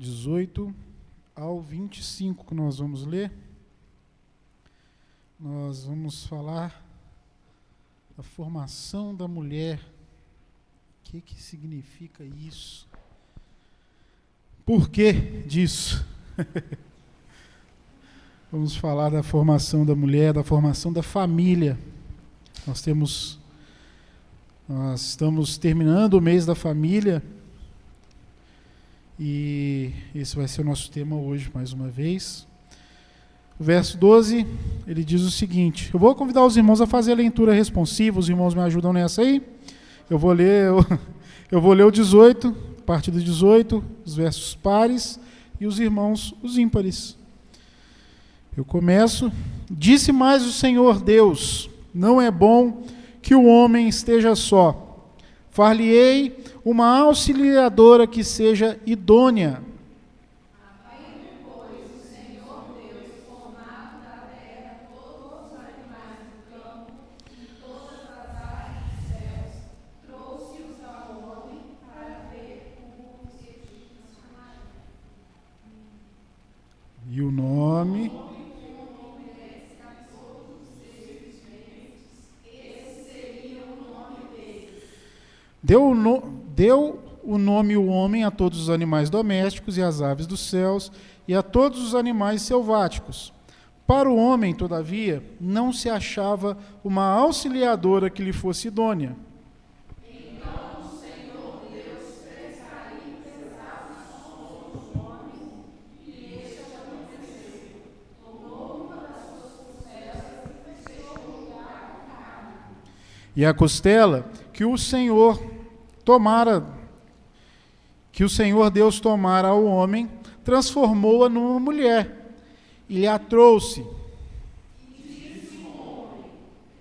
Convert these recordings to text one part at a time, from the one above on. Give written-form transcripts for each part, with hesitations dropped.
18 ao 25 que nós vamos ler. Nós vamos falar da formação da mulher. O que significa isso? Por que disso? Vamos falar da formação da mulher, da formação da família. Nós estamos terminando o mês da família e esse vai ser o nosso tema hoje, mais uma vez. O verso 12, ele diz o seguinte: eu vou convidar os irmãos a fazer a leitura responsiva. Os irmãos me ajudam nessa aí? Eu vou ler o 18, a partir do 18, os versos pares, e os irmãos os ímpares. Eu começo. Disse mais o Senhor Deus: não é bom que o homem esteja só. Far-lhe-ei uma auxiliadora que seja idônea. Havendo, pois, o Senhor Deus formado da terra todos os animais do campo e todas as aves dos céus, trouxe-os ao homem para ver como os egípcios chamaram. E o nome... Deu o nome o homem a todos os animais domésticos e às aves dos céus e a todos os animais selváticos. Para o homem, todavia, não se achava uma auxiliadora que lhe fosse idônea. Então o Senhor Deus fez cair pesados sobre os homens, e este aconteceu. Tomou uma das suas costelas e fechou o lugar com carne. E a costela que o Senhor Deus tomara ao homem, transformou-a numa mulher, e lhe a trouxe. E disse o homem: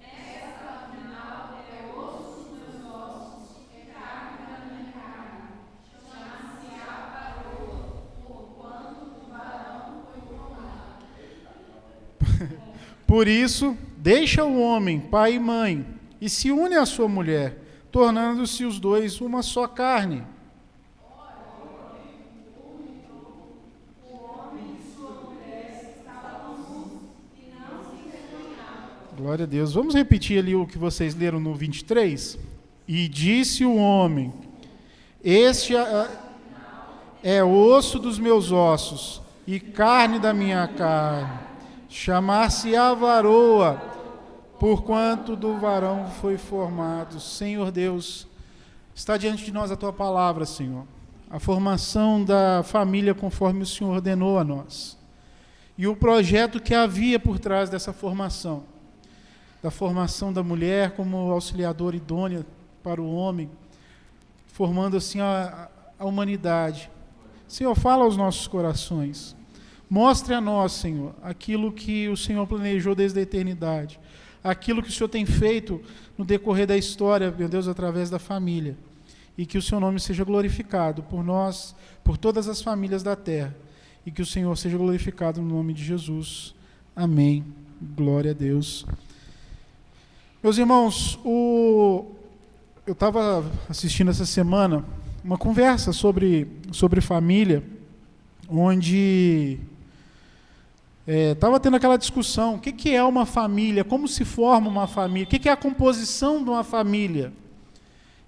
esta afinal é osso dos meus ossos, é carne da minha carne. Chamar-se-á varoa, porquanto do varão foi formado. Por isso, deixa o homem, pai e mãe, e se une à sua mulher, tornando-se os dois uma só carne. Glória a Deus. Vamos repetir ali o que vocês leram no 23? E disse o homem: este é osso dos meus ossos e carne da minha carne. Chamar-se-á varoa, porquanto do varão foi formado. Senhor Deus, está diante de nós a tua palavra, Senhor. A formação da família conforme o Senhor ordenou a nós. E o projeto que havia por trás dessa formação. Da formação da mulher como auxiliadora idônea para o homem, formando assim a humanidade. Senhor, fala aos nossos corações. Mostre a nós, Senhor, aquilo que o Senhor planejou desde a eternidade. Aquilo que o Senhor tem feito no decorrer da história, meu Deus, através da família. E que o seu nome seja glorificado por nós, por todas as famílias da terra. E que o Senhor seja glorificado no nome de Jesus. Amém. Glória a Deus. Meus irmãos, eu estava assistindo essa semana uma conversa sobre família, onde estava tendo aquela discussão: o que é uma família, como se forma uma família, o que é a composição de uma família.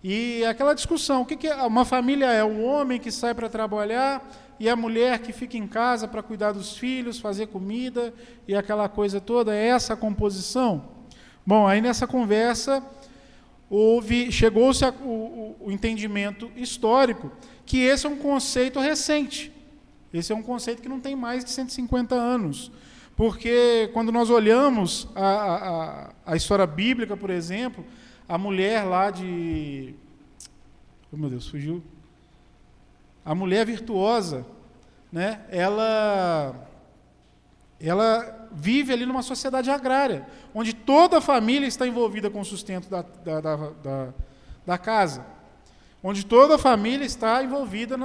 E aquela discussão: o que é uma família? É o homem que sai para trabalhar e a mulher que fica em casa para cuidar dos filhos, fazer comida e aquela coisa toda. É essa a composição? Bom, aí nessa conversa chegou-se o entendimento histórico que esse é um conceito recente. Esse é um conceito que não tem mais de 150 anos. Porque quando nós olhamos a história bíblica, por exemplo, a mulher lá de... Oh, meu Deus, fugiu. A mulher virtuosa, né? Ela vive ali numa sociedade agrária, onde toda a família está envolvida com o sustento da casa, onde toda a família está envolvida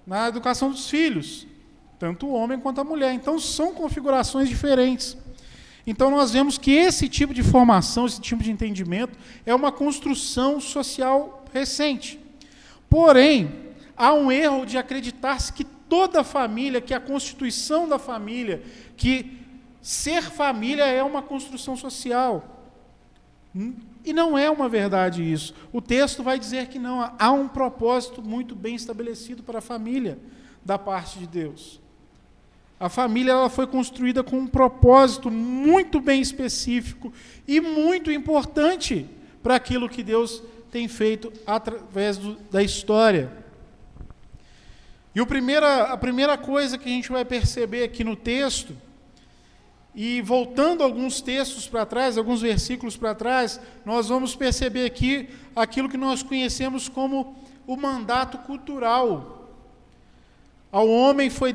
na educação dos filhos, tanto o homem quanto a mulher. Então, são configurações diferentes. Então, nós vemos que esse tipo de formação, esse tipo de entendimento, é uma construção social recente. Porém, há um erro de acreditar-se que toda a família, que a constituição da família, que ser família é uma construção social. E não é uma verdade isso. O texto vai dizer que não. Há um propósito muito bem estabelecido para a família, da parte de Deus. A família ela foi construída com um propósito muito bem específico e muito importante para aquilo que Deus tem feito através da história. E a primeira coisa que a gente vai perceber aqui no texto, e voltando alguns textos para trás, alguns versículos para trás, nós vamos perceber aqui aquilo que nós conhecemos como o mandato cultural. Ao homem foi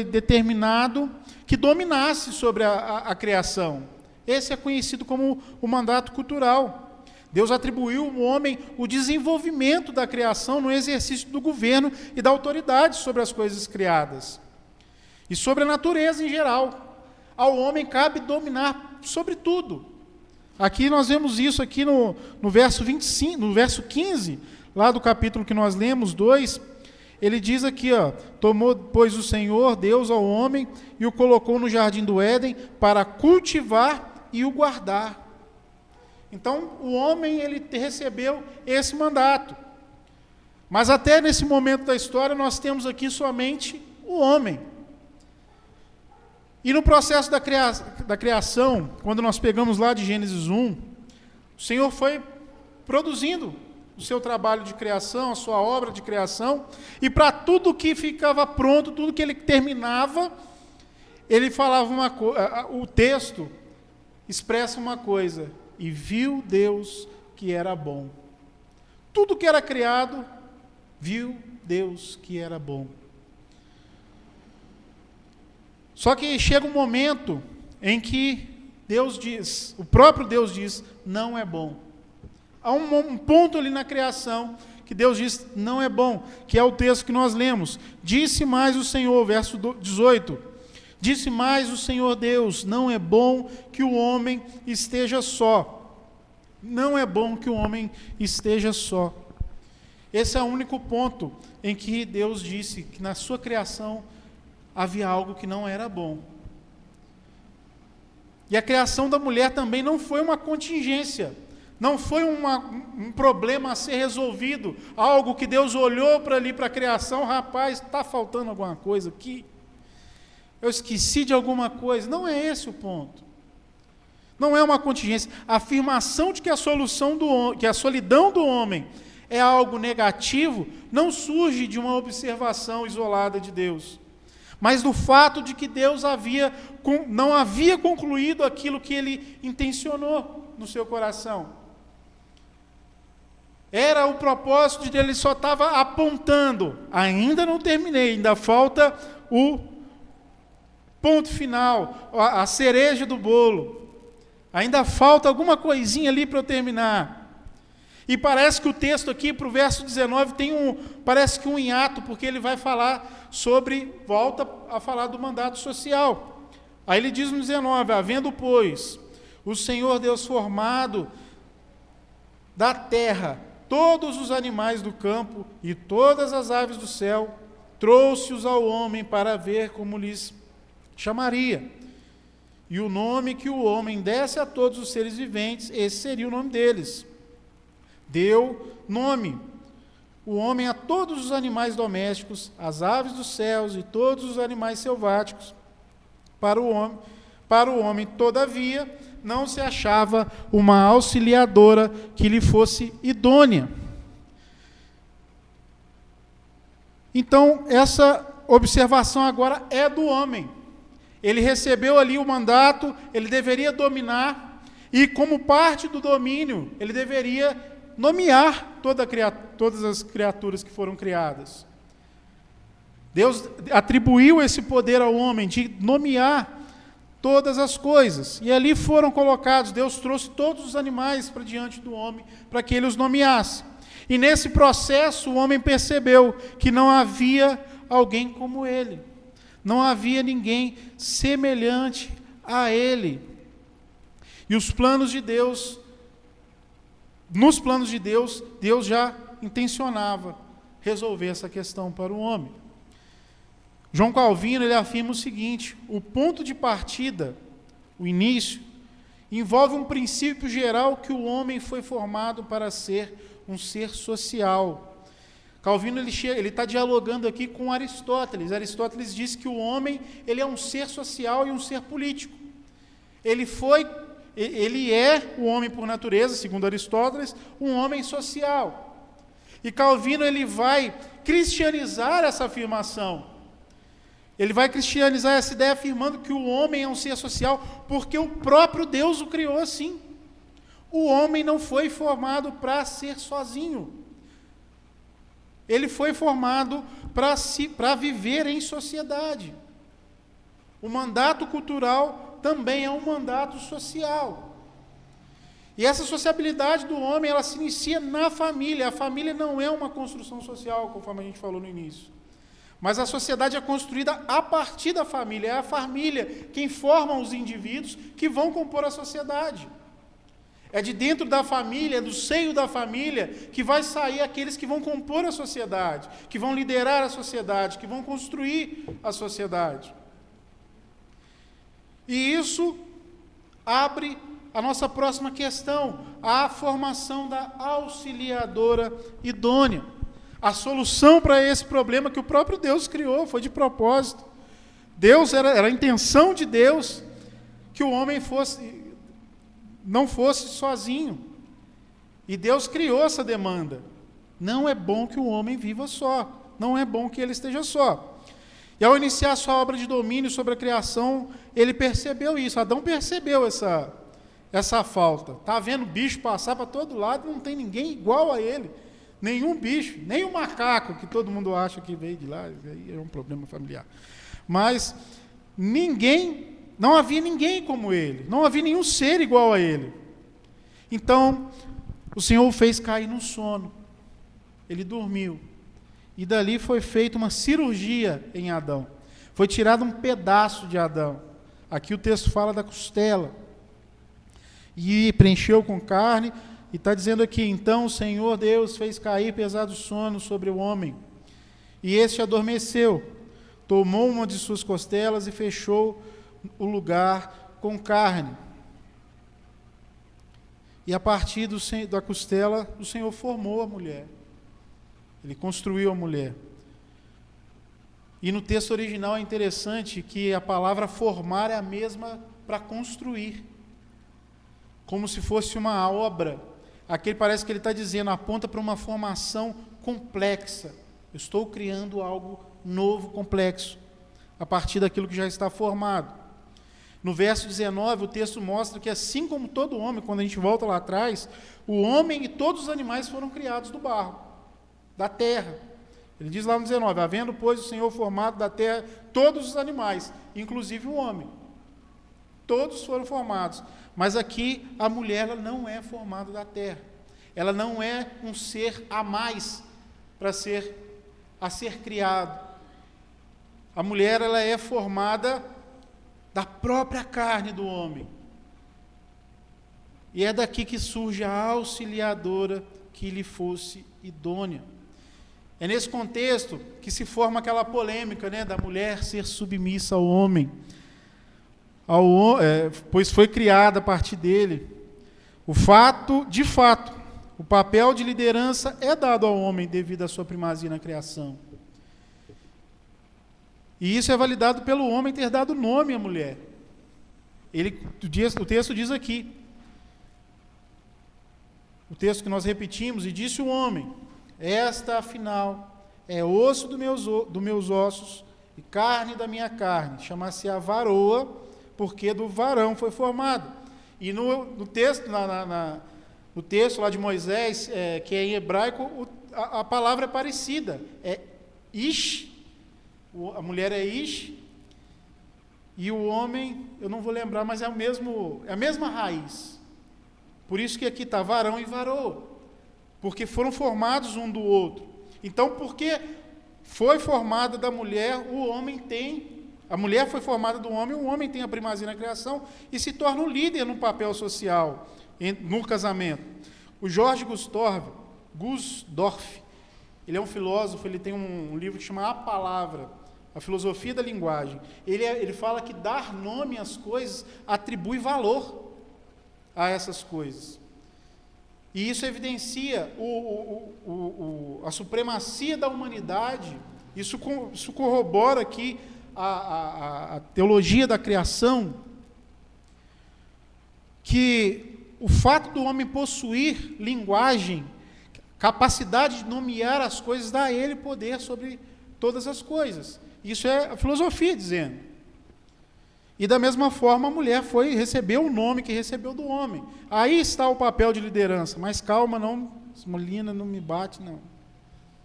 determinado que dominasse sobre a criação. Esse é conhecido como o mandato cultural. Deus atribuiu ao homem o desenvolvimento da criação no exercício do governo e da autoridade sobre as coisas criadas. E sobre a natureza em geral. Ao homem cabe dominar sobre tudo. Aqui nós vemos isso aqui no verso 25, no verso 15, lá do capítulo que nós lemos, 2, ele diz aqui, tomou, pois, o Senhor, Deus, ao homem, e o colocou no jardim do Éden para cultivar e o guardar. Então, o homem, ele recebeu esse mandato. Mas até nesse momento da história, nós temos aqui somente o homem. E no processo da criação, quando nós pegamos lá de Gênesis 1, o Senhor foi produzindo o seu trabalho de criação, a sua obra de criação, e para tudo que ficava pronto, tudo que ele terminava, ele falava uma coisa, o texto expressa uma coisa, e viu Deus que era bom. Tudo que era criado, viu Deus que era bom. Só que chega um momento em que Deus diz, o próprio Deus diz, não é bom. Há um ponto ali na criação que Deus diz, não é bom, que é o texto que nós lemos. Disse mais o Senhor, verso 18, disse mais o Senhor Deus, não é bom que o homem esteja só. Não é bom que o homem esteja só. Esse é o único ponto em que Deus disse que na sua criação havia algo que não era bom. E a criação da mulher também não foi uma contingência, não foi um problema a ser resolvido, algo que Deus olhou para ali, para a criação, rapaz, está faltando alguma coisa aqui, eu esqueci de alguma coisa. Não é esse o ponto. Não é uma contingência. A afirmação de que que a solidão do homem é algo negativo, não surge de uma observação isolada de Deus, mas do fato de que Deus não havia concluído aquilo que Ele intencionou no seu coração. Era o propósito de Deus, Ele só estava apontando, ainda não terminei, ainda falta o ponto final, a cereja do bolo, ainda falta alguma coisinha ali para eu terminar. E parece que o texto aqui, para o verso 19, parece que um hiato, porque ele vai falar volta a falar do mandato social. Aí ele diz no 19, havendo, pois, o Senhor Deus formado da terra todos os animais do campo e todas as aves do céu, trouxe-os ao homem para ver como lhes chamaria. E o nome que o homem desse a todos os seres viventes, esse seria o nome deles. Deu nome, o homem a todos os animais domésticos, as aves dos céus e todos os animais selváticos. Para o homem, todavia, não se achava uma auxiliadora que lhe fosse idônea. Então, essa observação agora é do homem. Ele recebeu ali o mandato, ele deveria dominar, e como parte do domínio, ele deveria nomear todas as criaturas que foram criadas. Deus atribuiu esse poder ao homem de nomear todas as coisas. E ali foram colocados, Deus trouxe todos os animais para diante do homem, para que ele os nomeasse. E nesse processo o homem percebeu que não havia alguém como ele. Não havia ninguém semelhante a ele. E os planos de Deus, nos planos de Deus, Deus já intencionava resolver essa questão para o homem. João Calvino ele afirma o seguinte: o ponto de partida, o início, envolve um princípio geral que o homem foi formado para ser um ser social. Calvino ele está dialogando aqui com Aristóteles. Aristóteles diz que o homem ele é um ser social e um ser político. Ele é o homem por natureza, segundo Aristóteles, um homem social. E Calvino ele vai cristianizar essa afirmação. Ele vai cristianizar essa ideia afirmando que o homem é um ser social porque o próprio Deus o criou assim. O homem não foi formado para ser sozinho. Ele foi formado para viver em sociedade. O mandato cultural também é um mandato social. E essa sociabilidade do homem, ela se inicia na família. A família não é uma construção social, conforme a gente falou no início. Mas a sociedade é construída a partir da família. É a família quem forma os indivíduos que vão compor a sociedade. É de dentro da família, é do seio da família, que vai sair aqueles que vão compor a sociedade, que vão liderar a sociedade, que vão construir a sociedade. E isso abre a nossa próxima questão, a formação da auxiliadora idônea. A solução para esse problema que o próprio Deus criou, foi de propósito. Era a intenção de Deus que o homem não fosse sozinho. E Deus criou essa demanda. Não é bom que o homem viva só. Não é bom que ele esteja só. E ao iniciar sua obra de domínio sobre a criação, ele percebeu isso. Adão percebeu essa falta. Está vendo bicho passar para todo lado, não tem ninguém igual a ele. Nenhum bicho, nem o macaco, que todo mundo acha que veio de lá, aí é um problema familiar. Mas não havia ninguém como ele, não havia nenhum ser igual a ele. Então, o Senhor o fez cair no sono. Ele dormiu. E dali foi feita uma cirurgia em Adão. Foi tirado um pedaço de Adão. Aqui o texto fala da costela. E preencheu com carne. E está dizendo aqui, então o Senhor Deus fez cair pesado sono sobre o homem. E este adormeceu. Tomou uma de suas costelas e fechou o lugar com carne. E a partir da costela, o Senhor formou a mulher. Ele construiu a mulher. E no texto original é interessante que a palavra formar é a mesma para construir. Como se fosse uma obra. Aqui parece que ele está dizendo, aponta para uma formação complexa. Eu estou criando algo novo, complexo, a partir daquilo que já está formado. No verso 19, o texto mostra que assim como todo homem, quando a gente volta lá atrás, o homem e todos os animais foram criados do barro, da terra. Ele diz lá no 19, havendo, pois, o Senhor formado da terra todos os animais, inclusive o homem. Todos foram formados. Mas aqui a mulher ela não é formada da terra. Ela não é um ser a mais a ser criado. A mulher ela é formada da própria carne do homem. E é daqui que surge a auxiliadora que lhe fosse idônea. É nesse contexto que se forma aquela polêmica, da mulher ser submissa ao homem. Pois foi criada a partir dele. De fato, o papel de liderança é dado ao homem devido à sua primazia na criação. E isso é validado pelo homem ter dado nome à mulher. O texto diz aqui, o texto que nós repetimos, e disse o homem, esta afinal é osso dos meus ossos e carne da minha carne, chamar-se-á varoa, porque do varão foi formado. E no texto, no texto lá de Moisés, que é em hebraico, a palavra é parecida. É ish, a mulher é ish, e o homem, eu não vou lembrar, mas é a mesma raiz. Por isso que aqui está varão e varoa, porque foram formados um do outro. Então, porque foi formada da mulher, a mulher foi formada do homem, o homem tem a primazia na criação e se torna um líder no papel social, no casamento. O George Gusdorff, ele é um filósofo, ele tem um livro que chama A Palavra. a filosofia da linguagem, ele fala que dar nome às coisas atribui valor a essas coisas. E isso evidencia a supremacia da humanidade. Isso corrobora aqui a teologia da criação, que o fato do homem possuir linguagem, capacidade de nomear as coisas, dá a ele poder sobre todas as coisas. Isso é a filosofia dizendo. E da mesma forma a mulher recebeu o nome que recebeu do homem. Aí está o papel de liderança. Mas calma, não, Molina, não me bate, não.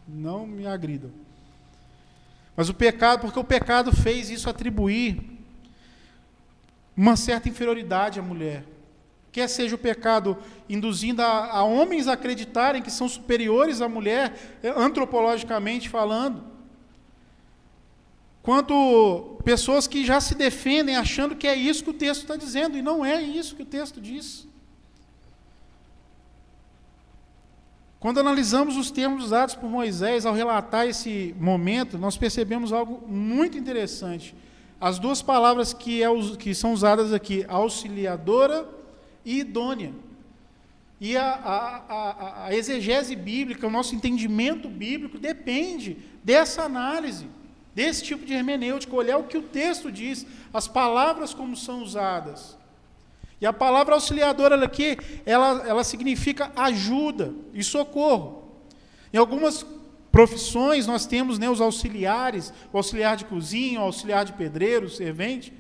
Não me agridam. Mas porque o pecado fez isso atribuir uma certa inferioridade à mulher. Quer seja o pecado induzindo a homens a acreditarem que são superiores à mulher, antropologicamente falando, quanto pessoas que já se defendem achando que é isso que o texto está dizendo, e não é isso que o texto diz. Quando analisamos os termos usados por Moisés ao relatar esse momento, nós percebemos algo muito interessante. As duas palavras que são usadas aqui, auxiliadora e idônea. E a exegese bíblica, o nosso entendimento bíblico depende dessa análise, desse tipo de hermenêutica, olhar o que o texto diz, as palavras como são usadas. E a palavra auxiliadora aqui, ela significa ajuda e socorro. Em algumas profissões nós temos, né, os auxiliares, o auxiliar de cozinha, o auxiliar de pedreiro, o servente.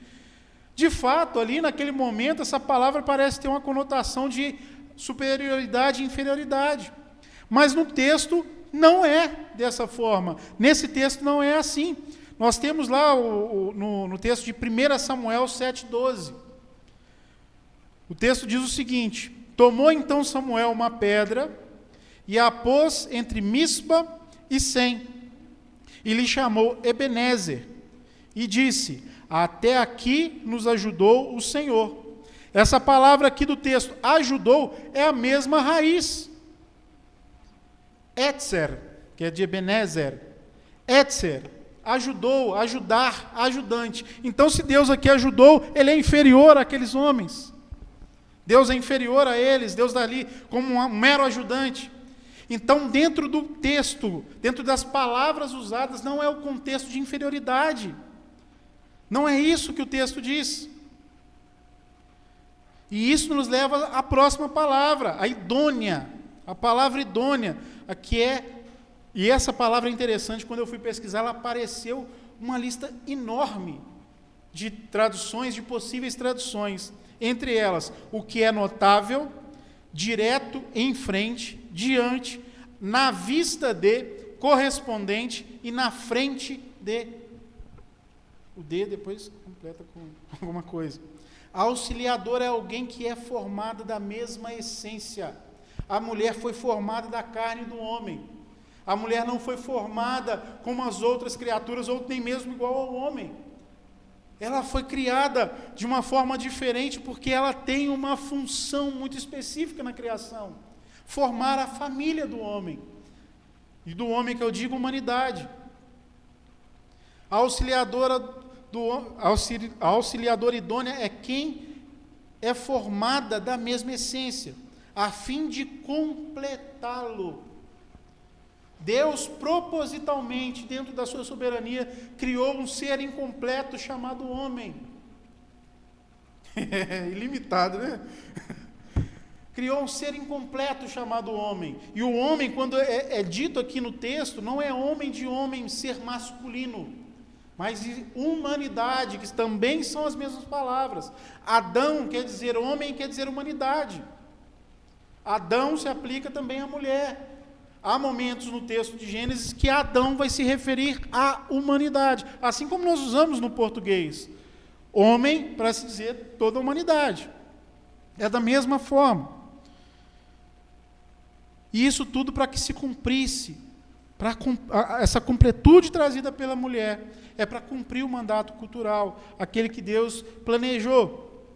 De fato, ali naquele momento, essa palavra parece ter uma conotação de superioridade e inferioridade. Mas no texto não é dessa forma. Nesse texto não é assim. Nós temos lá no texto de 1 Samuel 7,12. O texto diz o seguinte: tomou então Samuel uma pedra e a pôs entre Mispa e Sem, e lhe chamou Ebenezer, e disse: até aqui nos ajudou o Senhor. Essa palavra aqui do texto, ajudou, é a mesma raiz. Etzer, que é de Ebenezer. Etzer, ajudou, ajudar, ajudante. Então, se Deus aqui ajudou, Ele é inferior àqueles homens. Deus é inferior a eles, Deus está ali como um mero ajudante. Então, dentro do texto, dentro das palavras usadas, não é o contexto de inferioridade. Não é isso que o texto diz. E isso nos leva à próxima palavra, a idônea. A palavra idônea, aqui e essa palavra é interessante, quando eu fui pesquisar, ela apareceu uma lista enorme de traduções, de possíveis traduções. Entre elas, o que é notável, direto, em frente, diante, na vista de, correspondente e na frente de. O D depois completa com alguma coisa. A auxiliadora é alguém que é formada da mesma essência. A mulher foi formada da carne do homem. A mulher não foi formada como as outras criaturas, ou nem mesmo igual ao homem. Ela foi criada de uma forma diferente, porque ela tem uma função muito específica na criação. Formar a família do homem. E do homem que eu digo humanidade. A auxiliadora idônea é quem é formada da mesma essência, a fim de completá-lo. Deus, propositalmente, dentro da sua soberania, criou um ser incompleto chamado homem. Ilimitado, né? Criou um ser incompleto chamado homem. E o homem, quando é dito aqui no texto, não é homem de homem, ser masculino, mas de humanidade, que também são as mesmas palavras. Adão quer dizer homem, quer dizer humanidade. Adão se aplica também à mulher. Há momentos no texto de Gênesis que Adão vai se referir à humanidade, assim como nós usamos no português. Homem, para se dizer toda a humanidade. É da mesma forma. E isso tudo para que se cumprisse, essa completude trazida pela mulher, é para cumprir o mandato cultural, aquele que Deus planejou.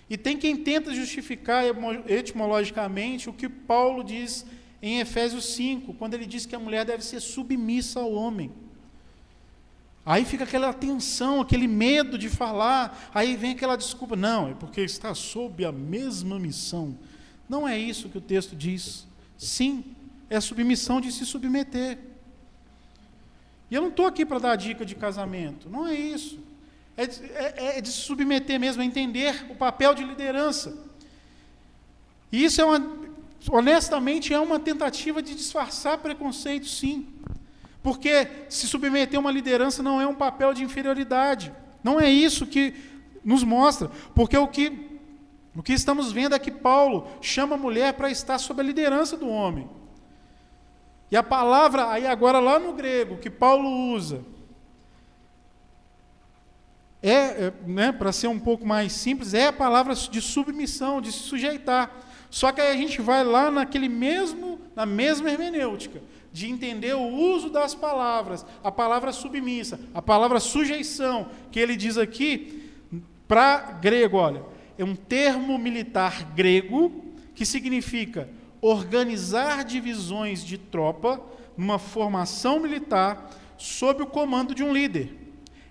E tem quem tenta justificar etimologicamente o que Paulo diz em Efésios 5, quando ele diz que a mulher deve ser submissa ao homem. Aí fica aquela tensão, aquele medo de falar, aí vem aquela desculpa, não, é porque está sob a mesma missão. Não é isso que o texto diz. Sim, é a submissão de se submeter. E eu não estou aqui para dar dica de casamento, não é isso. É de se submeter mesmo, é entender o papel de liderança. E isso honestamente, é uma tentativa de disfarçar preconceito, sim. Porque se submeter a uma liderança não é um papel de inferioridade. Não é isso que nos mostra. Porque o que estamos vendo é que Paulo chama a mulher para estar sob a liderança do homem. E a palavra, aí agora lá no grego, que Paulo usa, para ser um pouco mais simples, é a palavra de submissão, de se sujeitar. Só que aí a gente vai lá na mesma hermenêutica, de entender o uso das palavras, a palavra submissa, a palavra sujeição, que ele diz aqui, para grego, olha, é um termo militar grego que significa organizar divisões de tropa numa formação militar sob o comando de um líder.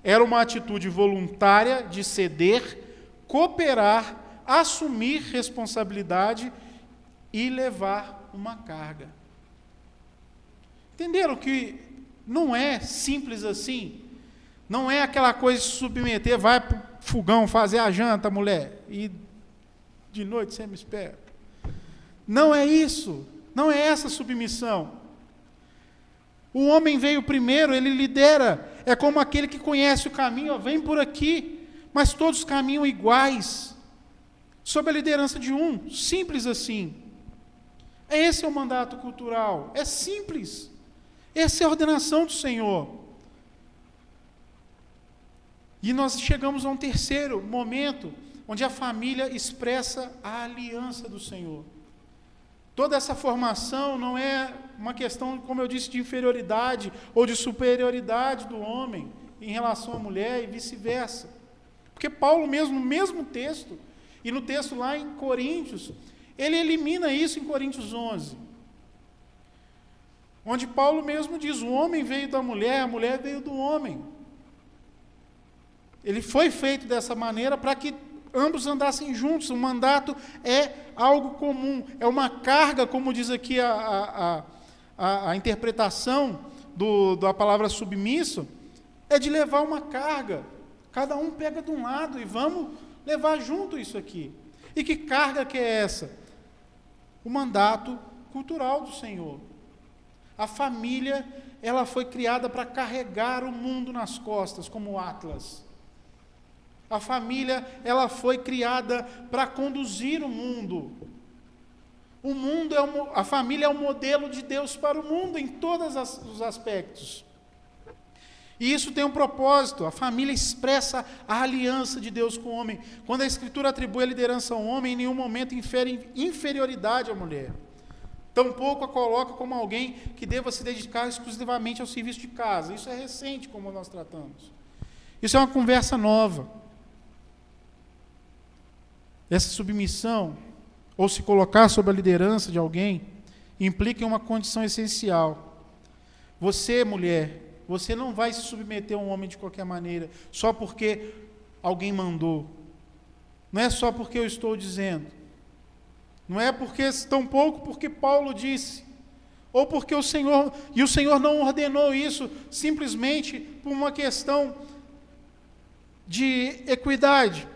Era uma atitude voluntária de ceder, cooperar, assumir responsabilidade e levar uma carga. Entenderam que não é simples assim? Não é aquela coisa de se submeter, vai para o fogão fazer a janta, mulher, e de noite você me espera. Não é isso. Não é essa submissão. O homem veio primeiro, ele lidera. É como aquele que conhece o caminho, vem por aqui, mas todos caminham iguais, sob a liderança de um. Simples assim. Esse é o mandato cultural. É simples. Essa é a ordenação do Senhor. E nós chegamos a um terceiro momento, onde a família expressa a aliança do Senhor. Toda essa formação não é uma questão, como eu disse, de inferioridade ou de superioridade do homem em relação à mulher e vice-versa. Porque Paulo mesmo, no mesmo texto, e no texto lá em Coríntios, ele elimina isso em Coríntios 11. Onde Paulo mesmo diz, o homem veio da mulher, a mulher veio do homem. Ele foi feito dessa maneira para que ambos andassem juntos. O mandato é algo comum, é uma carga, como diz aqui a interpretação da palavra submisso, é de levar uma carga. Cada um pega de um lado e vamos levar junto isso aqui. E que carga que é essa? O mandato cultural do Senhor. A família, ela foi criada para carregar o mundo nas costas, como o Atlas. A família, ela foi criada para conduzir o mundo. A família é o modelo de Deus para o mundo em todos os aspectos. E isso tem um propósito. A família expressa a aliança de Deus com o homem. Quando a Escritura atribui a liderança ao homem, em nenhum momento infere inferioridade à mulher. Tampouco a coloca como alguém que deva se dedicar exclusivamente ao serviço de casa. Isso é recente, como nós tratamos. Isso é uma conversa nova. Essa submissão, ou se colocar sob a liderança de alguém, implica em uma condição essencial. Você, mulher, você não vai se submeter a um homem de qualquer maneira, só porque alguém mandou. Não é só porque eu estou dizendo. Não é tampouco porque Paulo disse, ou porque o Senhor não ordenou isso simplesmente por uma questão de equidade.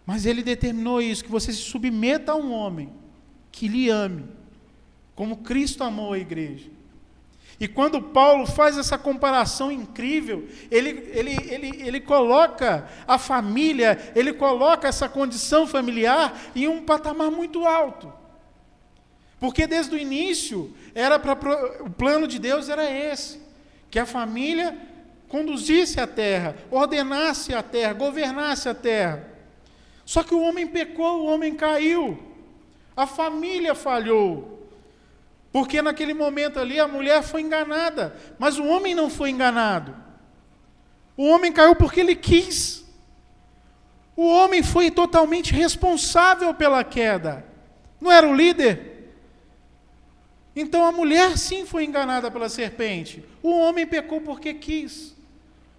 Mas ele determinou isso, que você se submeta a um homem que lhe ame, como Cristo amou a igreja. E quando Paulo faz essa comparação incrível, ele coloca a família, ele coloca essa condição familiar em um patamar muito alto. Porque desde o início, o plano de Deus era esse, que a família conduzisse a terra, ordenasse a terra, governasse a terra. Só que o homem pecou, o homem caiu, a família falhou. Porque naquele momento ali a mulher foi enganada, mas o homem não foi enganado. O homem caiu porque ele quis. O homem foi totalmente responsável pela queda. Não era o líder? Então a mulher sim foi enganada pela serpente. O homem pecou porque quis.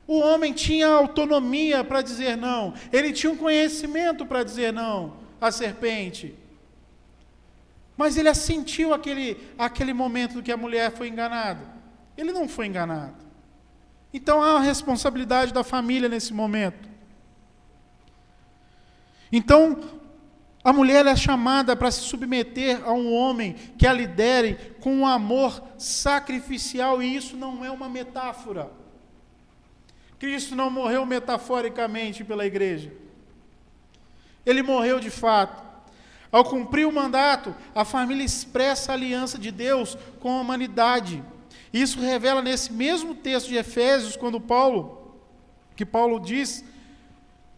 O homem tinha autonomia para dizer não. Ele tinha um conhecimento para dizer não à serpente. Mas ele assentiu aquele momento que a mulher foi enganada. Ele não foi enganado. Então há uma responsabilidade da família nesse momento. Então, a mulher é chamada para se submeter a um homem que a lidere com um amor sacrificial, e isso não é uma metáfora. Cristo não morreu metaforicamente pela igreja. Ele morreu de fato. Ao cumprir o mandato, a família expressa a aliança de Deus com a humanidade. Isso revela nesse mesmo texto de Efésios, quando Paulo diz,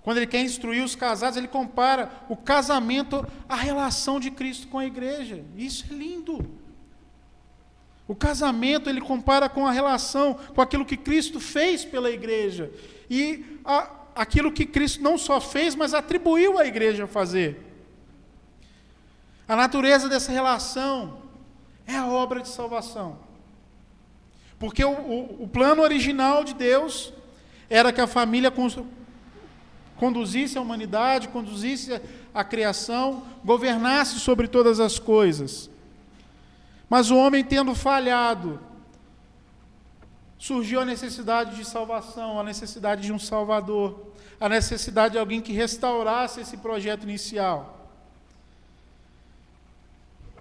quando ele quer instruir os casados, ele compara o casamento à relação de Cristo com a igreja. Isso é lindo. O casamento ele compara com a relação, com aquilo que Cristo fez pela igreja. E aquilo que Cristo não só fez, mas atribuiu à igreja a fazer. A natureza dessa relação é a obra de salvação. Porque o plano original de Deus era que a família conduzisse a humanidade, conduzisse a criação, governasse sobre todas as coisas. Mas o homem tendo falhado, surgiu a necessidade de salvação, a necessidade de um Salvador, a necessidade de alguém que restaurasse esse projeto inicial.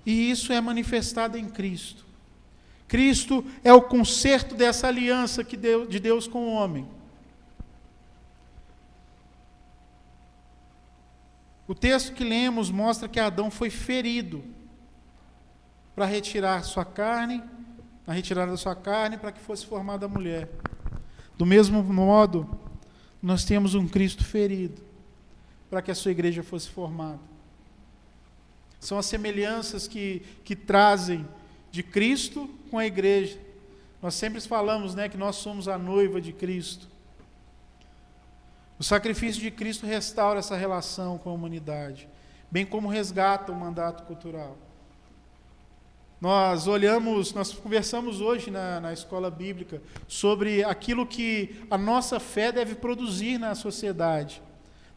E isso é manifestado em Cristo. Cristo é o conserto dessa aliança de Deus com o homem. O texto que lemos mostra que Adão foi ferido para retirar sua carne, a retirada da sua carne, para que fosse formada a mulher. Do mesmo modo, nós temos um Cristo ferido para que a sua igreja fosse formada. São as semelhanças que trazem de Cristo com a igreja. Nós sempre falamos, que nós somos a noiva de Cristo. O sacrifício de Cristo restaura essa relação com a humanidade, bem como resgata o mandato cultural. Nós conversamos hoje na escola bíblica sobre aquilo que a nossa fé deve produzir na sociedade.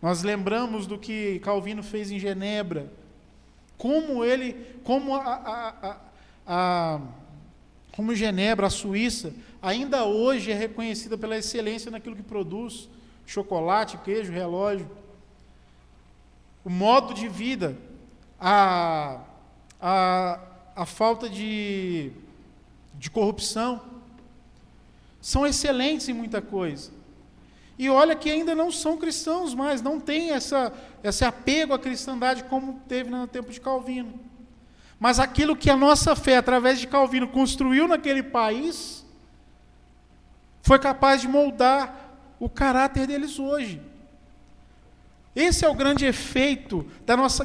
Nós lembramos do que Calvino fez em Genebra, como Genebra, a Suíça, ainda hoje é reconhecida pela excelência naquilo que produz, chocolate, queijo, relógio. O modo de vida, a falta de corrupção, são excelentes em muita coisa. E olha que ainda não são cristãos mais, não tem esse apego à cristandade como teve no tempo de Calvino. Mas aquilo que a nossa fé, através de Calvino, construiu naquele país, foi capaz de moldar o caráter deles hoje. Esse é o grande efeito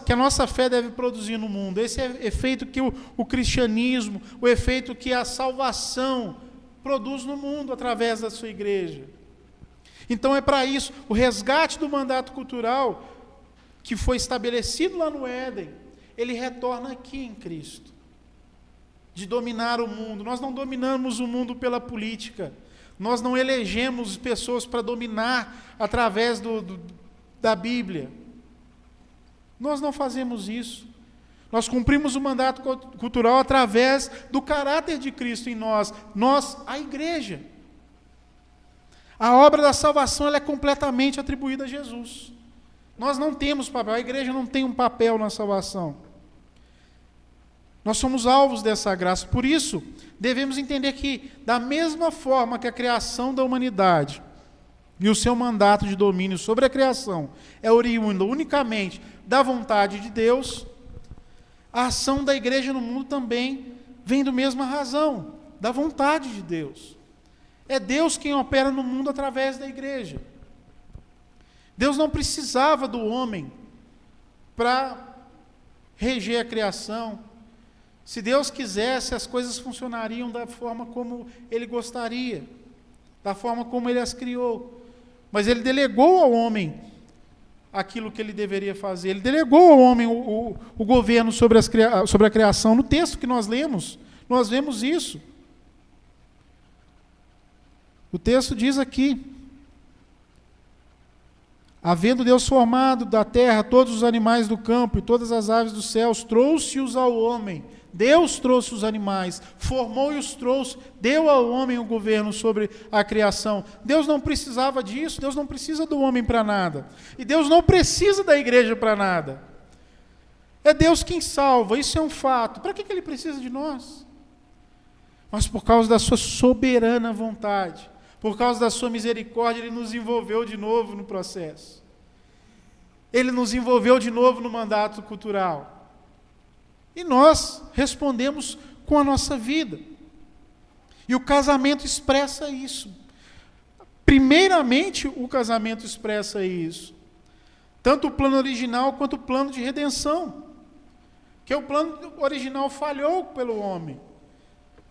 que a nossa fé deve produzir no mundo. Esse é o efeito que o cristianismo, o efeito que a salvação produz no mundo através da sua igreja. Então é para isso, o resgate do mandato cultural que foi estabelecido lá no Éden, ele retorna aqui em Cristo, de dominar o mundo. Nós não dominamos o mundo pela política, nós não elegemos pessoas para dominar através da Bíblia. Nós não fazemos isso. Nós cumprimos o mandato cultural através do caráter de Cristo em nós, a igreja. A obra da salvação ela é completamente atribuída a Jesus. Nós não temos papel, a igreja não tem um papel na salvação. Nós somos alvos dessa graça. Por isso, devemos entender que, da mesma forma que a criação da humanidade e o seu mandato de domínio sobre a criação é oriundo unicamente da vontade de Deus, a ação da igreja no mundo também vem da mesma razão, da vontade de Deus. É Deus quem opera no mundo através da igreja. Deus não precisava do homem para reger a criação. Se Deus quisesse, as coisas funcionariam da forma como Ele gostaria, da forma como Ele as criou. Mas Ele delegou ao homem aquilo que ele deveria fazer. Ele delegou ao homem o governo sobre a criação. No texto que nós lemos, Nós vemos isso. O texto diz aqui: havendo Deus formado da terra todos os animais do campo e todas as aves dos céus, trouxe-os ao homem. Deus trouxe os animais, formou e os trouxe, deu ao homem o governo sobre a criação. Deus não precisava disso, Deus não precisa do homem para nada. E Deus não precisa da igreja para nada. É Deus quem salva, isso é um fato. Para que Ele precisa de nós? Mas por causa da sua soberana vontade, por causa da sua misericórdia, Ele nos envolveu de novo no processo. Ele nos envolveu de novo no mandato cultural. E nós respondemos com a nossa vida. E o casamento expressa isso. Primeiramente, o casamento expressa isso. Tanto o plano original quanto o plano de redenção. Que o plano original falhou pelo homem,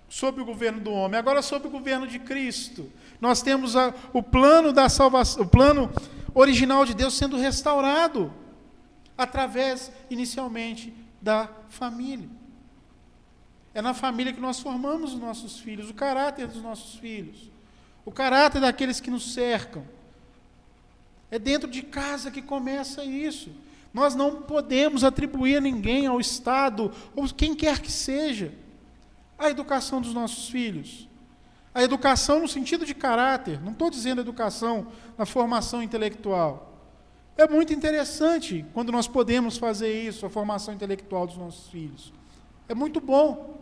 sob o governo do homem. Agora, sob o governo de Cristo, nós temos o plano da salvação, o plano original de Deus sendo restaurado, através, inicialmente, da família. É na família que nós formamos os nossos filhos, o caráter dos nossos filhos, o caráter daqueles que nos cercam. É dentro de casa que começa isso. Nós não podemos atribuir a ninguém, ao Estado, ou quem quer que seja, a educação dos nossos filhos. A educação no sentido de caráter, não estou dizendo educação na formação intelectual. É muito interessante quando nós podemos fazer isso, a formação intelectual dos nossos filhos. É muito bom.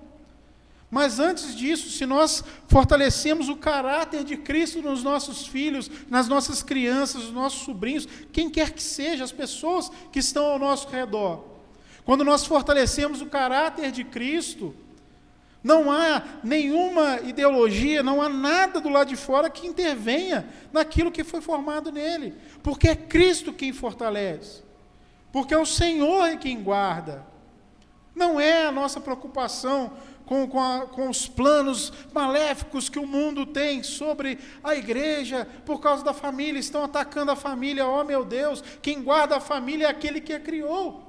Mas antes disso, se nós fortalecemos o caráter de Cristo nos nossos filhos, nas nossas crianças, nos nossos sobrinhos, quem quer que seja, as pessoas que estão ao nosso redor, quando nós fortalecemos o caráter de Cristo, não há nenhuma ideologia, não há nada do lado de fora que intervenha naquilo que foi formado nele. Porque é Cristo quem fortalece. Porque é o Senhor quem guarda. Não é a nossa preocupação com os planos maléficos que o mundo tem sobre a igreja, por causa da família, estão atacando a família. Oh, meu Deus, quem guarda a família é aquele que a criou.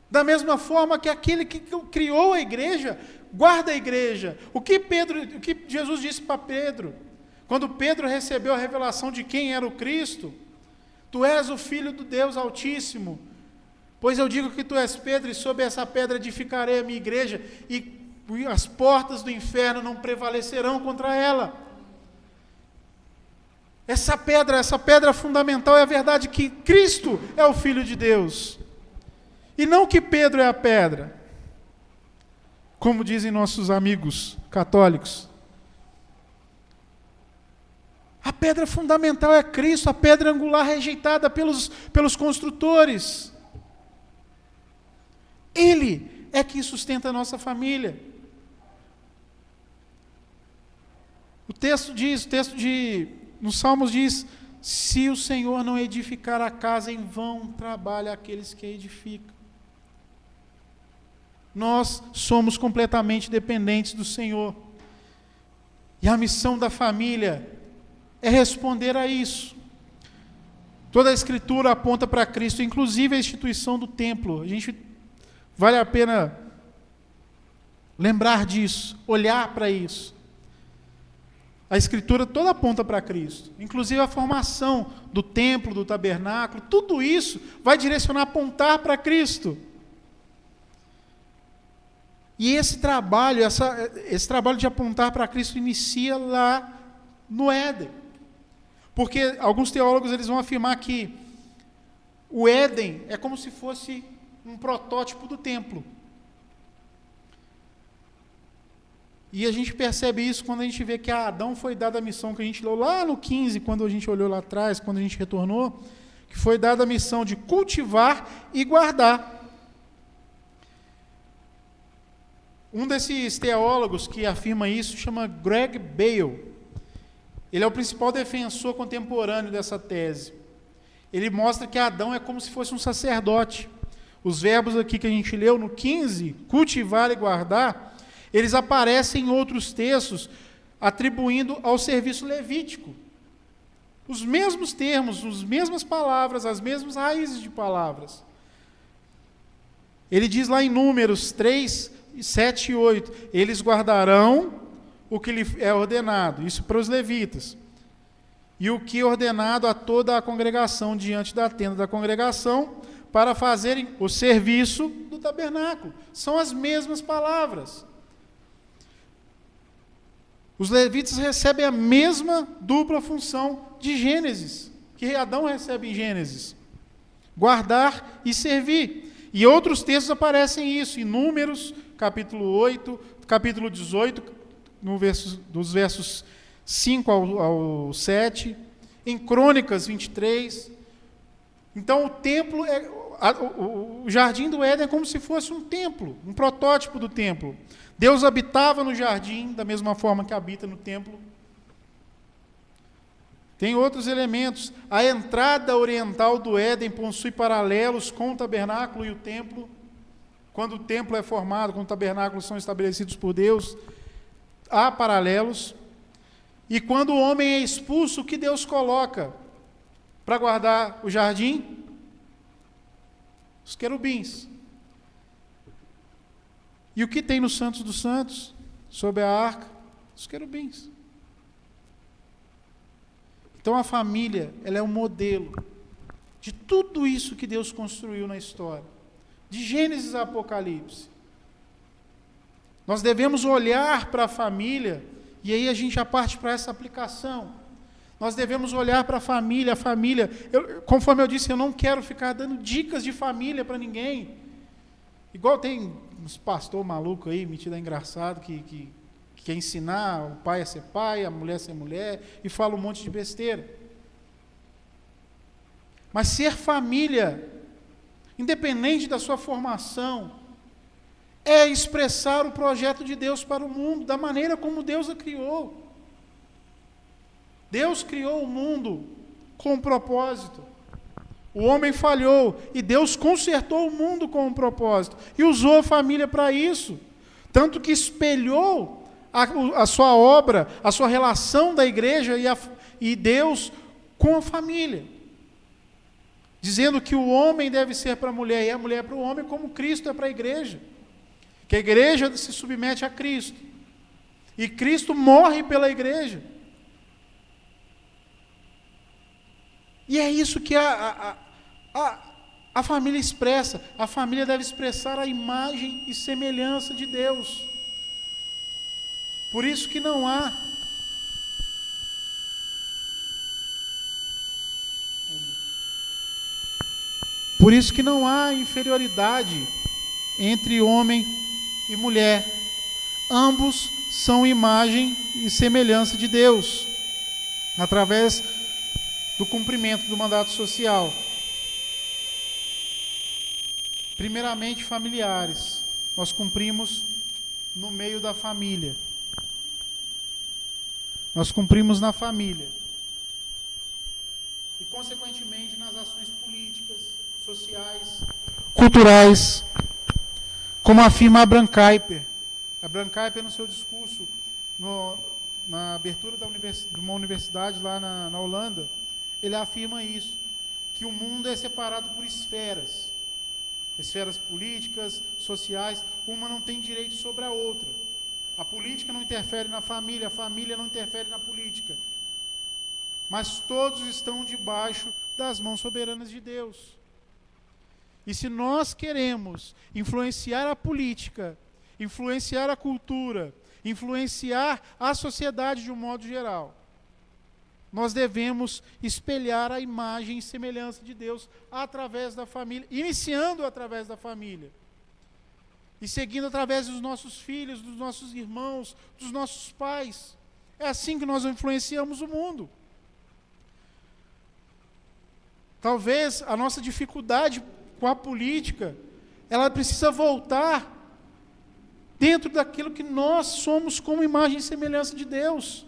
Da mesma forma que aquele que criou a igreja, guarda a igreja. O que Jesus disse para Pedro, quando Pedro recebeu a revelação de quem era o Cristo: tu és o Filho do Deus Altíssimo, pois eu digo que tu és Pedro, e sobre essa pedra edificarei a minha igreja, e as portas do inferno não prevalecerão contra ela. Essa pedra fundamental é a verdade que Cristo é o Filho de Deus. E não que Pedro é a pedra, como dizem nossos amigos católicos. A pedra fundamental é Cristo, a pedra angular rejeitada pelos construtores. Ele é quem sustenta a nossa família. O texto nos Salmos diz: se o Senhor não edificar a casa, em vão trabalha aqueles que a edificam. Nós somos completamente dependentes do Senhor. E a missão da família é responder a isso. Toda a Escritura aponta para Cristo, inclusive a instituição do templo. Vale a pena lembrar disso, olhar para isso. A Escritura toda aponta para Cristo, inclusive a formação do templo, do tabernáculo, tudo isso vai direcionar, apontar para Cristo. E esse trabalho de apontar para Cristo inicia lá no Éden. Porque alguns teólogos eles vão afirmar que o Éden é como se fosse um protótipo do templo. E a gente percebe isso quando a gente vê que a Adão foi dada a missão que a gente leu lá no 15, quando a gente olhou lá atrás, quando a gente retornou, que foi dada a missão de cultivar e guardar. Um desses teólogos que afirma isso chama Greg Bale. Ele é o principal defensor contemporâneo dessa tese. Ele mostra que Adão é como se fosse um sacerdote. Os verbos aqui que a gente leu no 15, cultivar e guardar, eles aparecem em outros textos atribuindo ao serviço levítico. Os mesmos termos, as mesmas palavras, as mesmas raízes de palavras. Ele diz lá em Números 3, 7 e 8. Eles guardarão o que lhe é ordenado, isso para os levitas. E o que é ordenado a toda a congregação diante da tenda da congregação, para fazerem o serviço do tabernáculo. São as mesmas palavras. Os levitas recebem a mesma dupla função de Gênesis, que Adão recebe em Gênesis: guardar e servir. E outros textos aparecem isso, em Números, capítulo 8, capítulo 18, dos versos 5 ao 7, em Crônicas 23. Então o templo, o jardim do Éden é como se fosse um templo, um protótipo do templo. Deus habitava no jardim da mesma forma que habita no templo. Tem outros elementos. A entrada oriental do Éden possui paralelos com o tabernáculo e o templo. Quando o templo é formado, quando os tabernáculos são estabelecidos por Deus, há paralelos. E quando o homem é expulso, o que Deus coloca para guardar o jardim? Os querubins. E o que tem nos Santos dos Santos, sob a arca? Os querubins. Então a família, ela é um modelo de tudo isso que Deus construiu na história, de Gênesis a Apocalipse. Nós devemos olhar para a família, e aí a gente já parte para essa aplicação. Nós devemos olhar para a família, conforme eu disse, eu não quero ficar dando dicas de família para ninguém. Igual tem uns pastor maluco aí, metido engraçado, que quer ensinar o pai a ser pai, a mulher a ser mulher, e fala um monte de besteira. Mas ser família, independente da sua formação, é expressar o projeto de Deus para o mundo, da maneira como Deus a criou. Deus criou o mundo com um propósito. O homem falhou e Deus consertou o mundo com um propósito e usou a família para isso. Tanto que espelhou a sua obra, a sua relação da igreja e Deus com a família. Dizendo que o homem deve ser para a mulher e a mulher para o homem, como Cristo é para a igreja. Que a igreja se submete a Cristo. E Cristo morre pela igreja. E é isso que a família expressa. A família deve expressar a imagem e semelhança de Deus. Por isso que não há inferioridade entre homem e mulher. Ambos são imagem e semelhança de Deus, através do cumprimento do mandato social. Primeiramente, familiares. Nós cumprimos no meio da família. Nós cumprimos na família. E, consequentemente, nas ações políticas, sociais, culturais, como afirma a Abraham Kuyper. Abraham Kuyper, no seu discurso, na abertura de uma universidade lá na Holanda, ele afirma isso, que o mundo é separado por esferas políticas, sociais, uma não tem direito sobre a outra. A política não interfere na família, a família não interfere na política. Mas todos estão debaixo das mãos soberanas de Deus. E se nós queremos influenciar a política, influenciar a cultura, influenciar a sociedade de um modo geral, nós devemos espelhar a imagem e semelhança de Deus através da família, iniciando através da família. E seguindo através dos nossos filhos, dos nossos irmãos, dos nossos pais. É assim que nós influenciamos o mundo. Talvez a nossa dificuldade com a política, ela precisa voltar dentro daquilo que nós somos como imagem e semelhança de Deus.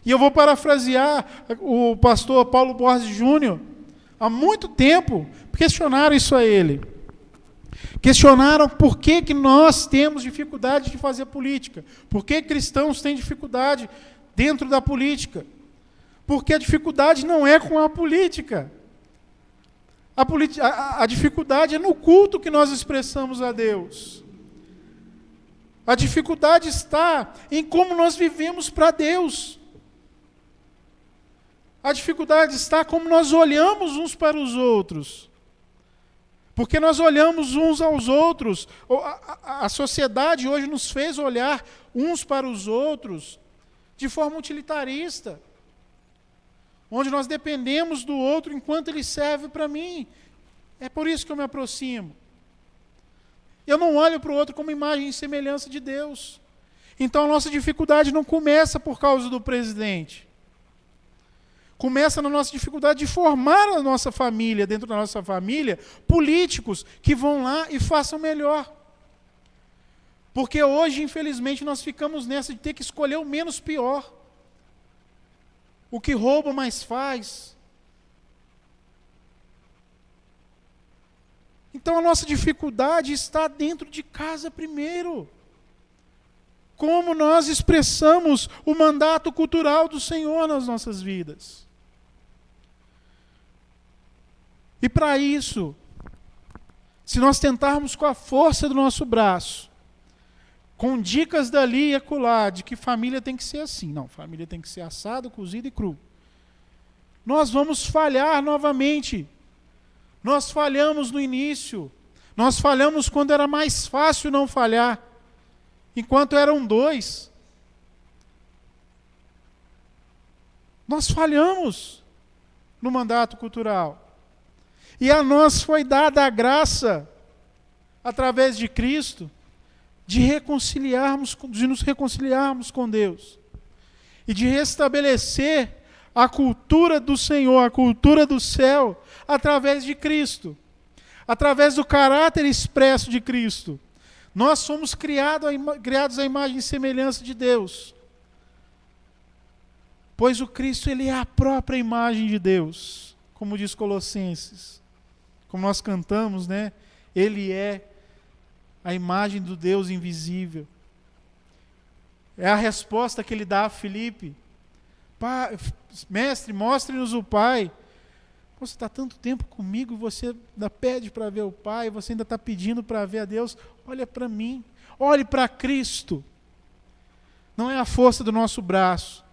E eu vou parafrasear o pastor Paulo Borges Júnior. Há muito tempo questionaram isso a ele. Questionaram por que nós temos dificuldade de fazer política. Por que cristãos têm dificuldade dentro da política? Porque a dificuldade não é com a política. A dificuldade é no culto que nós expressamos a Deus. A dificuldade está em como nós vivemos para Deus. A dificuldade está como nós olhamos uns para os outros. Porque nós olhamos uns aos outros. A sociedade hoje nos fez olhar uns para os outros de forma utilitarista. Onde nós dependemos do outro enquanto ele serve para mim. É por isso que eu me aproximo. Eu não olho para o outro como imagem e semelhança de Deus. Então a nossa dificuldade não começa por causa do presidente. Começa na nossa dificuldade de formar a nossa família, dentro da nossa família, políticos que vão lá e façam melhor. Porque hoje, infelizmente, nós ficamos nessa de ter que escolher o menos pior. O que rouba mais faz. Então a nossa dificuldade está dentro de casa primeiro. Como nós expressamos o mandato cultural do Senhor nas nossas vidas. E para isso, se nós tentarmos com a força do nosso braço, com dicas dali e acolá, de que família tem que ser assim, não, família tem que ser assado, cozido e cru, nós vamos falhar novamente. Nós falhamos no início, nós falhamos quando era mais fácil não falhar, enquanto eram 2. Nós falhamos no mandato cultural. E a nós foi dada a graça, através de Cristo, de nos reconciliarmos com Deus. E de restabelecer a cultura do Senhor, a cultura do céu, através de Cristo. Através do caráter expresso de Cristo. Nós somos criados à imagem e semelhança de Deus. Pois o Cristo, ele é a própria imagem de Deus. Como diz Colossenses. Como nós cantamos, né? Ele é a imagem do Deus invisível. É a resposta que ele dá a Filipe. Mestre, mostre-nos o Pai. Você está tanto tempo comigo e você ainda pede para ver o Pai, você ainda está pedindo para ver a Deus. Olha para mim, olhe para Cristo. Não é a força do nosso braço.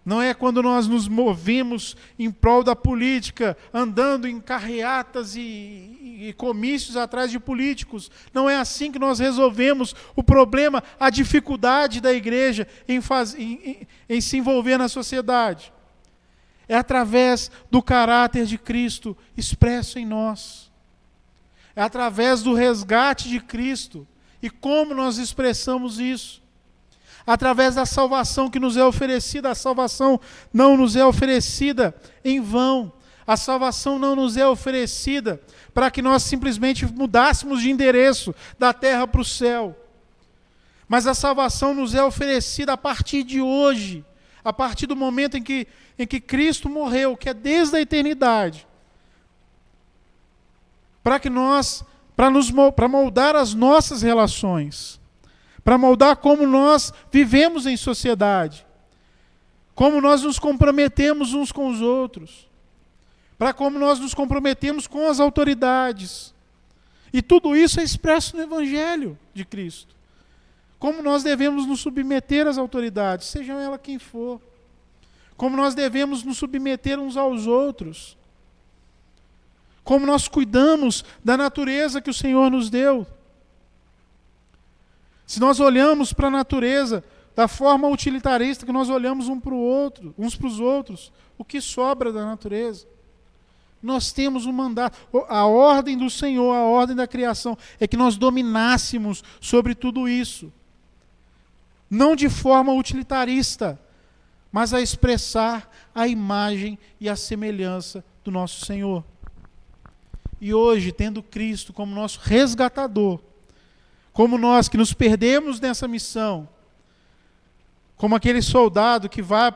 Não é quando nós nos movemos em prol da política, andando em carreatas e comícios atrás de políticos. Não é assim que nós resolvemos o problema, a dificuldade da igreja em se envolver na sociedade. É através do caráter de Cristo expresso em nós. É através do resgate de Cristo. E como nós expressamos isso? Através da salvação que nos é oferecida. A salvação não nos é oferecida em vão. A salvação não nos é oferecida para que nós simplesmente mudássemos de endereço da terra para o céu. Mas a salvação nos é oferecida a partir de hoje, a partir do momento em que Cristo morreu, que é desde a eternidade, para moldar as nossas relações, para moldar como nós vivemos em sociedade, como nós nos comprometemos uns com os outros, para como nós nos comprometemos com as autoridades. E tudo isso é expresso no Evangelho de Cristo. Como nós devemos nos submeter às autoridades, sejam elas quem for. Como nós devemos nos submeter uns aos outros. Como nós cuidamos da natureza que o Senhor nos deu. Se nós olhamos para a natureza da forma utilitarista que nós olhamos uns para os outros, o que sobra da natureza? Nós temos um mandato. A ordem do Senhor, a ordem da criação, é que nós dominássemos sobre tudo isso. Não de forma utilitarista, mas a expressar a imagem e a semelhança do nosso Senhor. E hoje, tendo Cristo como nosso resgatador, como nós que nos perdemos nessa missão, como aquele soldado que vai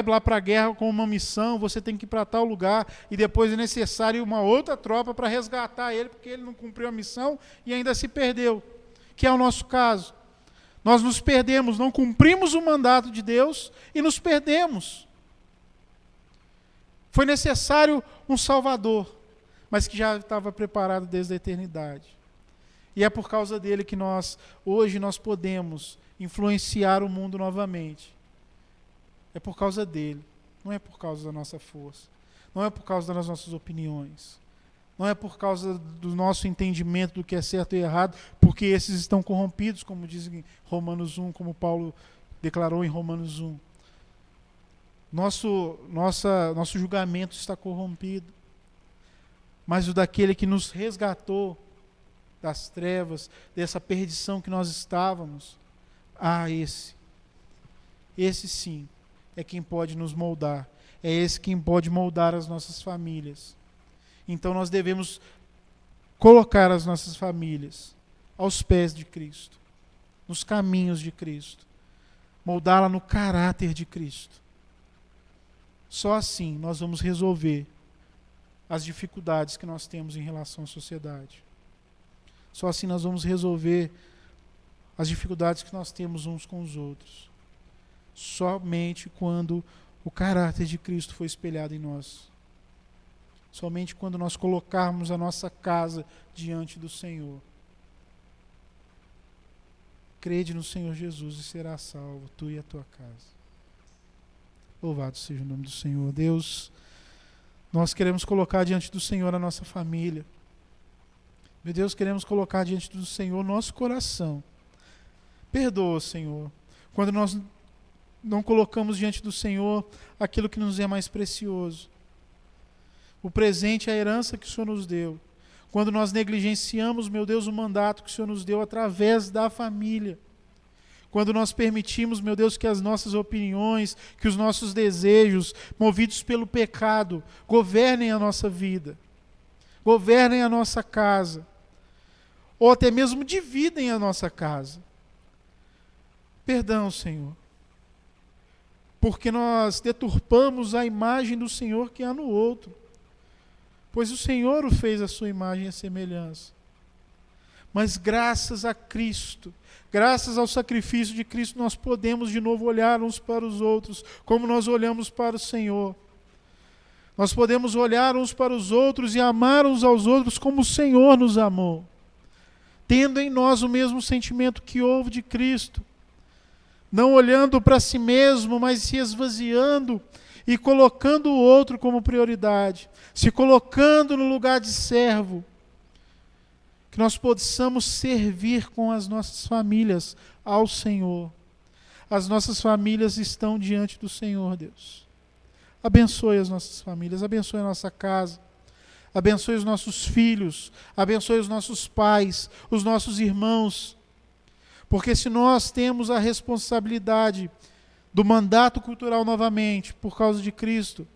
lá para a guerra com uma missão, você tem que ir para tal lugar, e depois é necessário uma outra tropa para resgatar ele, porque ele não cumpriu a missão e ainda se perdeu, que é o nosso caso. Nós nos perdemos, não cumprimos o mandato de Deus e nos perdemos. Foi necessário um Salvador, mas que já estava preparado desde a eternidade. E é por causa dele que hoje nós podemos influenciar o mundo novamente. É por causa dele, não é por causa da nossa força, não é por causa das nossas opiniões, não é por causa do nosso entendimento do que é certo e errado, porque esses estão corrompidos, como diz em Romanos 1, como Paulo declarou em Romanos 1. Nosso julgamento está corrompido, mas o daquele que nos resgatou das trevas, dessa perdição que nós estávamos, esse sim, é quem pode nos moldar, é esse quem pode moldar as nossas famílias. Então nós devemos colocar as nossas famílias aos pés de Cristo, nos caminhos de Cristo, moldá-la no caráter de Cristo. Só assim nós vamos resolver as dificuldades que nós temos em relação à sociedade. Só assim nós vamos resolver as dificuldades que nós temos uns com os outros. Somente quando o caráter de Cristo for espelhado em nós. Somente quando nós colocarmos a nossa casa diante do Senhor. Crede no Senhor Jesus e será salvo, tu e a tua casa. Louvado seja o nome do Senhor. Deus, nós queremos colocar diante do Senhor a nossa família. Meu Deus, queremos colocar diante do Senhor nosso coração. Perdoa, Senhor, quando nós não colocamos diante do Senhor aquilo que nos é mais precioso. O presente, a herança que o Senhor nos deu. Quando nós negligenciamos, meu Deus, o mandato que o Senhor nos deu através da família. Quando nós permitimos, meu Deus, que as nossas opiniões, que os nossos desejos, movidos pelo pecado, governem a nossa vida, governem a nossa casa, ou até mesmo dividem a nossa casa. Perdão, Senhor, porque nós deturpamos a imagem do Senhor que há no outro, pois o Senhor o fez a sua imagem e a semelhança. Mas graças a Cristo, graças ao sacrifício de Cristo, nós podemos de novo olhar uns para os outros, como nós olhamos para o Senhor. Nós podemos olhar uns para os outros e amar uns aos outros como o Senhor nos amou, tendo em nós o mesmo sentimento que houve de Cristo, não olhando para si mesmo, mas se esvaziando e colocando o outro como prioridade, se colocando no lugar de servo, que nós possamos servir com as nossas famílias ao Senhor. As nossas famílias estão diante do Senhor, Deus. Abençoe as nossas famílias, abençoe a nossa casa, abençoe os nossos filhos, abençoe os nossos pais, os nossos irmãos, porque se nós temos a responsabilidade do mandato cultural novamente, por causa de Cristo,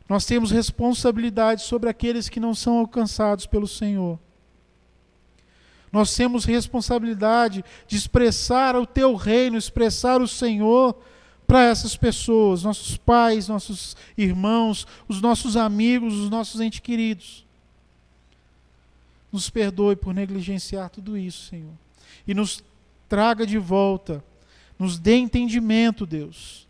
nós temos responsabilidade sobre aqueles que não são alcançados pelo Senhor. Nós temos responsabilidade de expressar o teu reino, expressar o Senhor para essas pessoas, nossos pais, nossos irmãos, os nossos amigos, os nossos entes queridos. Nos perdoe por negligenciar tudo isso, Senhor. E nos traga de volta, nos dê entendimento, Deus,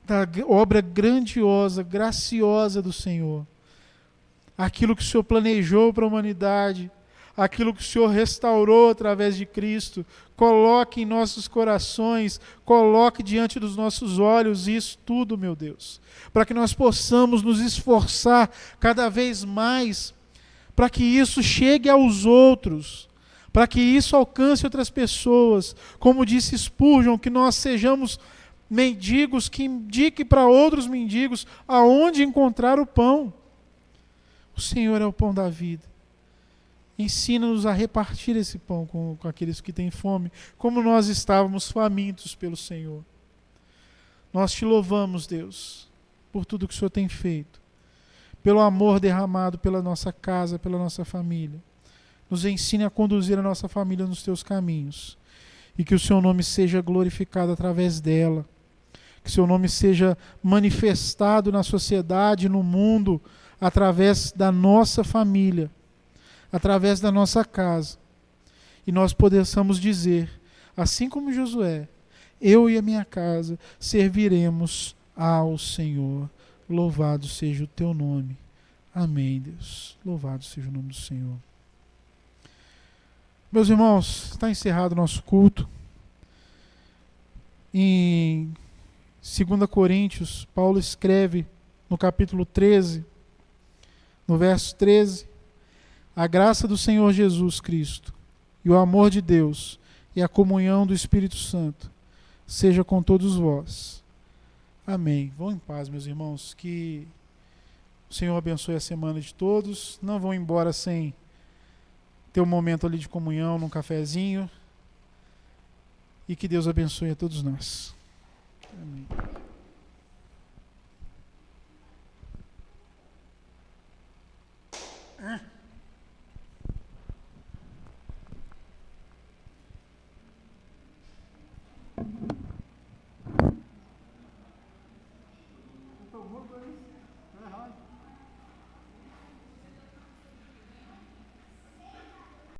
da obra grandiosa, graciosa do Senhor. Aquilo que o Senhor planejou para a humanidade, aquilo que o Senhor restaurou através de Cristo, coloque em nossos corações, coloque diante dos nossos olhos isso tudo, meu Deus, para que nós possamos nos esforçar cada vez mais, para que isso chegue aos outros, para que isso alcance outras pessoas, como disse Spurgeon, que nós sejamos mendigos que indiquem para outros mendigos aonde encontrar o pão. O Senhor é o pão da vida. Ensina-nos a repartir esse pão com aqueles que têm fome, como nós estávamos famintos pelo Senhor. Nós te louvamos, Deus, por tudo que o Senhor tem feito, pelo amor derramado pela nossa casa, pela nossa família. Nos ensine a conduzir a nossa família nos teus caminhos, e que o seu nome seja glorificado através dela, que o seu nome seja manifestado na sociedade, no mundo, através da nossa família, através da nossa casa, e nós possamos dizer, assim como Josué, eu e a minha casa serviremos ao Senhor. Louvado seja o teu nome. Amém, Deus. Louvado seja o nome do Senhor. Meus irmãos, está encerrado o nosso culto. Em 2 Coríntios, Paulo escreve no capítulo 13, no verso 13: a graça do Senhor Jesus Cristo e o amor de Deus e a comunhão do Espírito Santo seja com todos vós. Amém. Vão em paz, meus irmãos. Que o Senhor abençoe a semana de todos. Não vão embora sem ter um momento ali de comunhão, num cafezinho. E que Deus abençoe a todos nós. Amém.